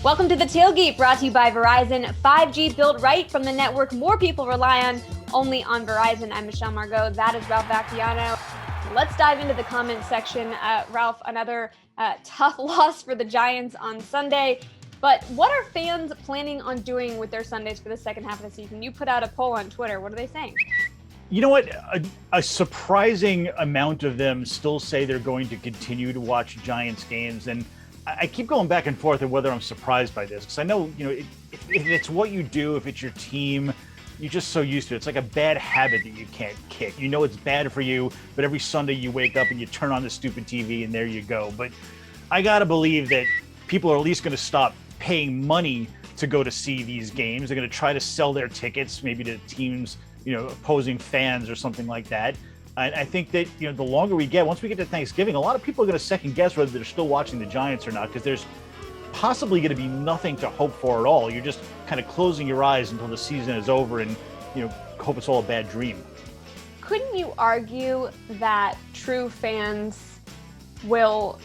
Welcome to the Tailgate, brought to you by Verizon. 5G built right from the network more people rely on, only on Verizon. I'm Michelle Margot. That is Ralph Vacchiano. Let's dive into the comment section. Ralph, another tough loss for the Giants on Sunday. But what are fans planning on doing with their Sundays for the second half of the season? You put out a poll on Twitter. What are they saying? You know what? A surprising amount of them still say they're going to continue to watch Giants games. And I keep going back and forth on whether I'm surprised by this, because I know, if it's what you do, if it's your team, you're just so used to it. It's like a bad habit that you can't kick. You know it's bad for you, but every Sunday you wake up and you turn on the stupid TV and there you go. But I got to believe that people are at least going to stop paying money to go to see these games. They're going to try to sell their tickets, maybe to teams, opposing fans or something like that. I think that, the longer we get, once we get to Thanksgiving, a lot of people are going to second guess whether they're still watching the Giants or not, because there's possibly going to be nothing to hope for at all. You're just kind of closing your eyes until the season is over and, hope it's all a bad dream. Couldn't you argue that true fans will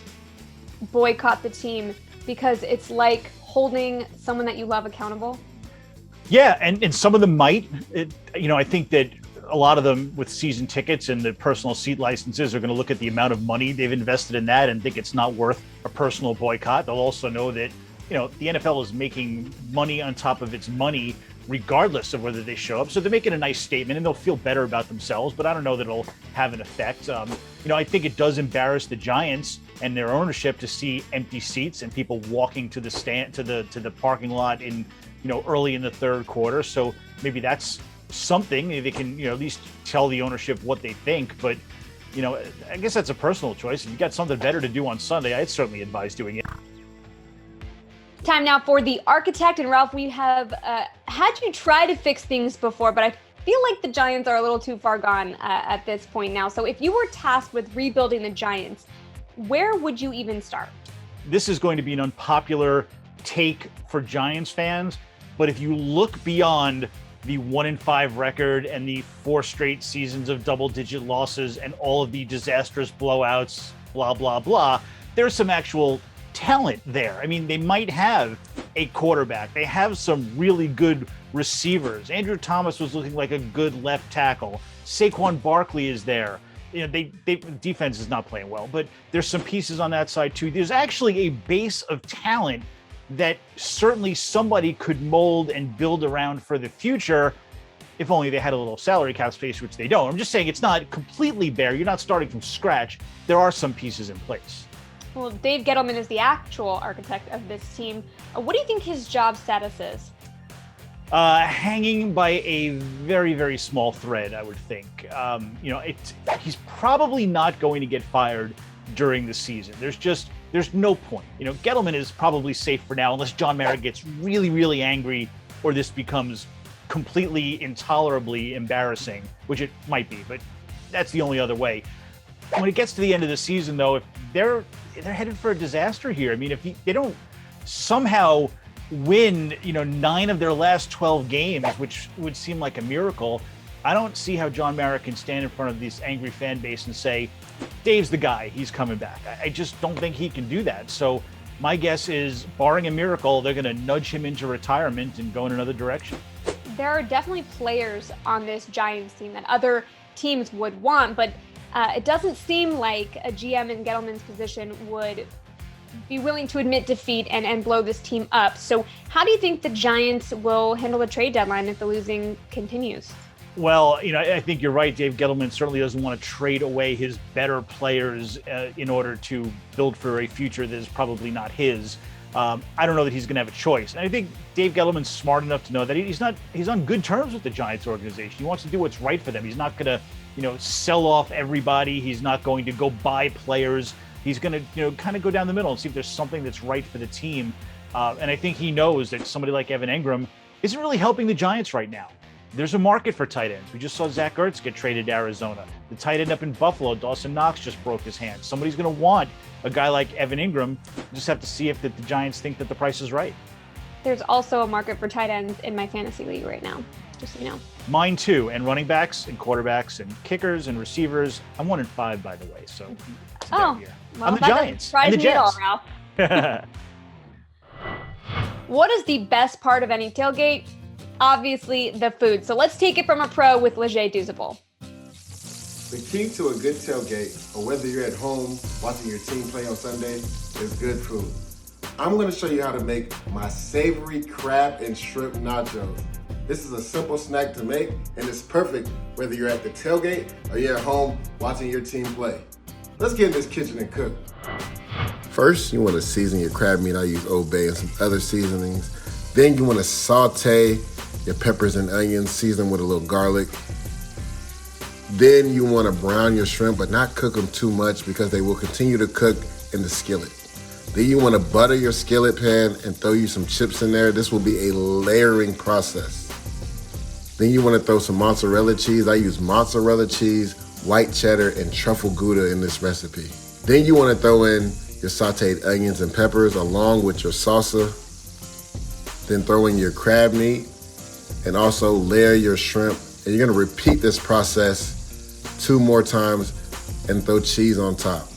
boycott the team because it's like holding someone that you love accountable? Yeah, and some of them might. I think that a lot of them with season tickets and the personal seat licenses are going to look at the amount of money they've invested in that and think it's not worth a personal boycott. They'll also know that, the NFL is making money on top of its money regardless of whether they show up. So they're making a nice statement and they'll feel better about themselves, but I don't know that it'll have an effect. I think it does embarrass the Giants and their ownership to see empty seats and people walking to the stand, to the parking lot in, early in the third quarter. So maybe that's something they can, at least tell the ownership what they think. But, I guess that's a personal choice. If you got something better to do on Sunday, I'd certainly advise doing it. Time now for the architect. And Ralph, we have had you try to fix things before, but I feel like the Giants are a little too far gone at this point now. So if you were tasked with rebuilding the Giants, where would you even start? This is going to be an unpopular take for Giants fans, but if you look beyond the 1-5 record and the 4 straight seasons of double-digit losses and all of the disastrous blowouts, blah, blah, blah, there's some actual talent there. I mean, they might have a quarterback. They have some really good receivers. Andrew Thomas was looking like a good left tackle. Saquon Barkley is there. They defense is not playing well, but there's some pieces on that side too. There's actually a base of talent that certainly somebody could mold and build around for the future, if only they had a little salary cap space, which they don't. I'm just saying it's not completely bare. You're not starting from scratch. There are some pieces in place. Well, Dave Gettleman is the actual architect of this team. What do you think his job status is? Hanging by a very, very small thread, I would think. He's probably not going to get fired during the season. There's no point. Gettleman is probably safe for now, unless John Mara gets really, really angry or this becomes completely intolerably embarrassing, which it might be, but that's the only other way. When it gets to the end of the season, though, if they're headed for a disaster here. I mean, if they don't somehow win, 9 of their last 12 games, which would seem like a miracle, I don't see how John Mara can stand in front of this angry fan base and say, Dave's the guy, he's coming back. I just don't think he can do that. So my guess is, barring a miracle, they're going to nudge him into retirement and go in another direction. There are definitely players on this Giants team that other teams would want, but it doesn't seem like a GM in Gettleman's position would be willing to admit defeat and blow this team up. So how do you think the Giants will handle the trade deadline if the losing continues? Well, I think you're right. Dave Gettleman certainly doesn't want to trade away his better players in order to build for a future that is probably not his. I don't know that he's going to have a choice. And I think Dave Gettleman's smart enough to know that he's on good terms with the Giants organization. He wants to do what's right for them. He's not going to, sell off everybody. He's not going to go buy players. He's going to, kind of go down the middle and see if there's something that's right for the team. And I think he knows that somebody like Evan Engram isn't really helping the Giants right now. There's a market for tight ends. We just saw Zach Ertz get traded to Arizona. The tight end up in Buffalo, Dawson Knox, just broke his hand. Somebody's going to want a guy like Evan Engram. Just have to see if the Giants think that the price is right. There's also a market for tight ends in my fantasy league right now, just so you know. Mine too, and running backs and quarterbacks and kickers and receivers. I'm 1-5, by the way, so it's a down year. Well, I'm the Giants surprise and the me at all, Jets. Ralph. What is the best part of any tailgate? Obviously, the food. So let's take it from a pro with Leger Douzable. The key to a good tailgate, or whether you're at home watching your team play on Sunday, is good food. I'm going to show you how to make my savory crab and shrimp nachos. This is a simple snack to make, and it's perfect whether you're at the tailgate or you're at home watching your team play. Let's get in this kitchen and cook. First, you want to season your crab meat. I use Old Bay and some other seasonings. Then you want to saute your peppers and onions, season with a little garlic. Then you want to brown your shrimp, but not cook them too much because they will continue to cook in the skillet. Then you want to butter your skillet pan and throw you some chips in there. This will be a layering process. Then you want to throw some mozzarella cheese. I use mozzarella cheese, white cheddar, and truffle Gouda in this recipe. Then you want to throw in your sauteed onions and peppers along with your salsa. Then throw in your crab meat and also layer your shrimp. And you're going to repeat this process 2 more times and throw cheese on top.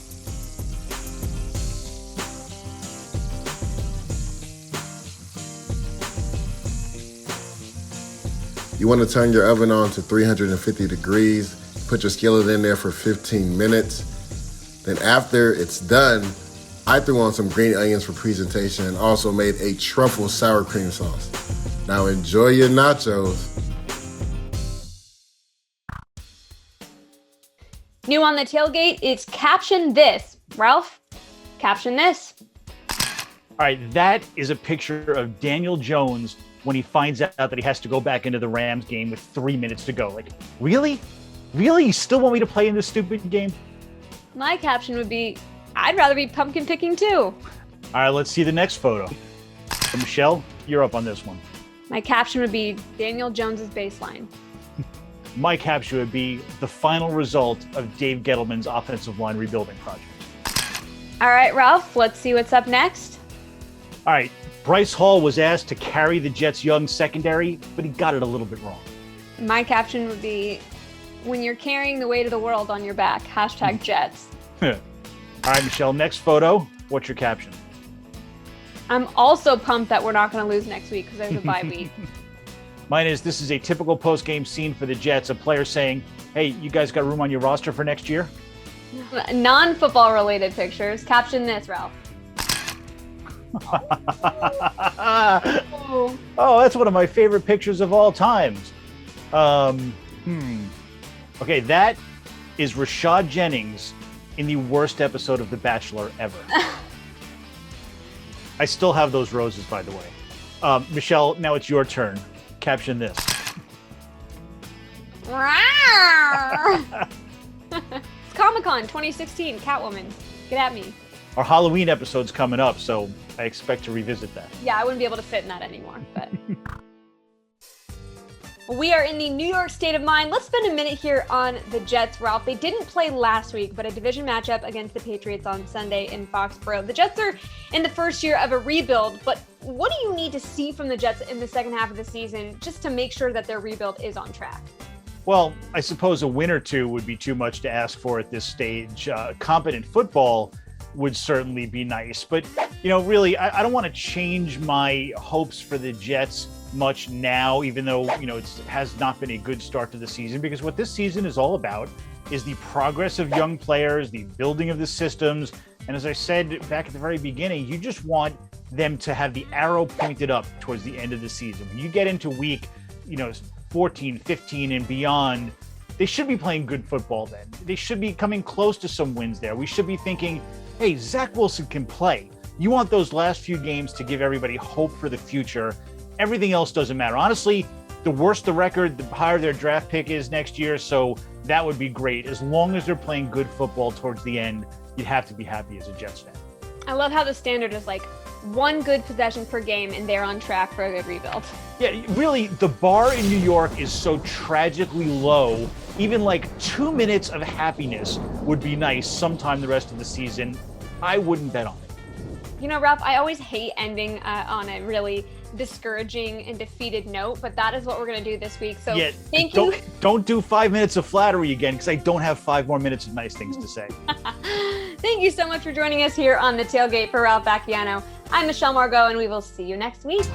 You want to turn your oven on to 350 degrees. Put your skillet in there for 15 minutes. Then after it's done, I threw on some green onions for presentation and also made a truffle sour cream sauce. Now enjoy your nachos. New on the tailgate, it's Caption This. Ralph, caption this. All right, that is a picture of Daniel Jones when he finds out that he has to go back into the Rams game with 3 minutes to go. Like, really? Really? You still want me to play in this stupid game? My caption would be, I'd rather be pumpkin picking too. All right, let's see the next photo. Michelle, you're up on this one. My caption would be Daniel Jones's baseline. My caption would be the final result of Dave Gettleman's offensive line rebuilding project. All right, Ralph, let's see what's up next. All right, Bryce Hall was asked to carry the Jets' young secondary, but he got it a little bit wrong. My caption would be, when you're carrying the weight of the world on your back, hashtag Jets. All right, Michelle, next photo. What's your caption? I'm also pumped that we're not going to lose next week because there's a bye week. Mine is, this is a typical post-game scene for the Jets, a player saying, hey, you guys got room on your roster for next year? Non-football related pictures. Caption this, Ralph. Oh, that's one of my favorite pictures of all times. Okay, that is Rashad Jennings in the worst episode of The Bachelor ever. I still have those roses, by the way. Michelle, now it's your turn. Caption this. It's Comic-Con 2016, Catwoman. Get at me. Our Halloween episode's coming up, so I expect to revisit that. Yeah, I wouldn't be able to fit in that anymore, but... We are in the New York state of mind. Let's spend a minute here on the Jets, Ralph. They didn't play last week, but a division matchup against the Patriots on Sunday in Foxborough. The Jets are in the first year of a rebuild, but what do you need to see from the Jets in the second half of the season just to make sure that their rebuild is on track? Well, I suppose a win or two would be too much to ask for at this stage. Competent football would certainly be nice, but really, I don't want to change my hopes for the Jets much now, even though it has not been a good start to the season, because what this season is all about is the progress of young players, the building of the systems, and as I said back at the very beginning, you just want them to have the arrow pointed up towards the end of the season. When you get into week 14, 15 and beyond, they should be playing good football then. They should be coming close to some wins there. We should be thinking, hey, Zach Wilson can play. You want those last few games to give everybody hope for the future. Everything else doesn't matter. Honestly, the worse the record, the higher their draft pick is next year. So that would be great. As long as they're playing good football towards the end, you'd have to be happy as a Jets fan. I love how the standard is like one good possession per game and they're on track for a good rebuild. Yeah, really, the bar in New York is so tragically low. Even like 2 minutes of happiness would be nice sometime the rest of the season. I wouldn't bet on it. Ralph, I always hate ending on a really discouraging and defeated note, but that is what we're going to do this week. So yeah, thank you. Don't do 5 minutes of flattery again, because I don't have 5 more minutes of nice things to say. Thank you so much for joining us here on the Tailgate. For Ralph Bacchiano, I'm Michelle Margot, and we will see you next week.